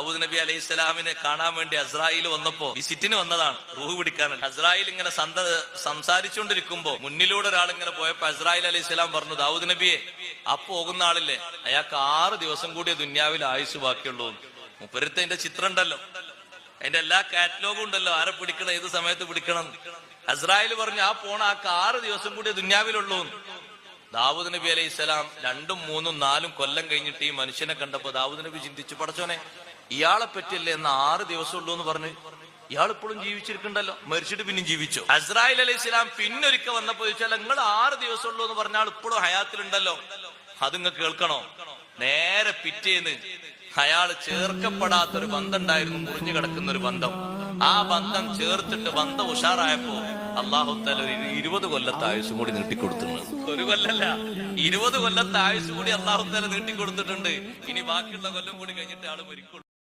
ദാവൂദ് നബി അലൈഹി സ്വലാമിനെ കാണാൻ വേണ്ടി അസ്രായിൽ വന്നപ്പോ വിസിറ്റിന് വന്നതാണ്, റൂഹ് പിടിക്കാൻ. അസ്രായിൽ ഇങ്ങനെ സംസാരിച്ചുകൊണ്ടിരിക്കുമ്പോ മുന്നിലൂടെ ഒരാൾ ഇങ്ങനെ പോയപ്പോ അസ്രായിൽ അലൈഹി സ്വലാം പറഞ്ഞു, ദാവൂദ് നബിയെ ആ പോകുന്ന ആളില്ലേ, അയാൾക്ക് 6 ദിവസം കൂടിയ ദുന്യാവിൽ ആയുസ് ബാക്കിയുള്ളൂ. മുപ്പരത്തെ ചിത്രം ഉണ്ടല്ലോ, അതിന്റെ എല്ലാ കാറ്റലോഗും ഉണ്ടല്ലോ, ആരെ പിടിക്കണം, ഏത് സമയത്ത് പിടിക്കണം. അസ്രായേൽ പറഞ്ഞു ആ പോണ ആൾക്ക് 6 ദിവസം കൂടി ദുന്യാവിലുള്ളൂ. ദാവൂദ് നബി അലൈഹി സ്വലാം 2, 3, 4 കൊല്ലം കഴിഞ്ഞിട്ട് ഈ മനുഷ്യനെ കണ്ടപ്പോ ദാവൂദ് നബി ചിന്തിച്ചു, പടച്ചോനെ ഇയാളെ പറ്റിയല്ലേ എന്ന് 6 ദിവസം ഉള്ളൂ എന്ന് പറഞ്ഞു, ഇയാൾ ഇപ്പോഴും ജീവിച്ചിരിക്കണ്ടല്ലോ, മരിച്ചിട്ട് പിന്നെയും ജീവിച്ചു. അസ്രായേൽ അലൈഹി സ്വലാം പിന്നൊരിക്കൽ വന്നപ്പോ ചോദിച്ചാൽ നിങ്ങൾ 6 ദിവസം ഉള്ളൂ എന്ന് പറഞ്ഞാൽ ഇപ്പോഴും ഹയാത്തിലുണ്ടല്ലോ, അത് നിങ്ങൾ കേൾക്കണോ? നേരെ പിറ്റേന്ന് അയാള് ചേർക്കപ്പെടാത്തൊരു ബന്ധം ഉണ്ടായിരുന്നു, മുറിഞ്ഞു കിടക്കുന്ന ഒരു ബന്ധം. ആ ബന്ധം ചേർത്തിട്ട് ബന്ധം ഉഷാറായപ്പോ അള്ളാഹു തആല ഒരു 20 കൊല്ലത്തെ ആയുസ് കൂടി നീട്ടിക്കൊടുത്തിട്ടുണ്ട്. 1 കൊല്ലല്ല, 20 കൊല്ലത്തെ ആയുസ് കൂടി അള്ളാഹു തആല നീട്ടിക്കൊടുത്തിട്ടുണ്ട്. ഇനി ബാക്കിയുള്ള കൊല്ലം കൂടി കഴിഞ്ഞിട്ട് ആള് മരിക്കുള്ളൂ.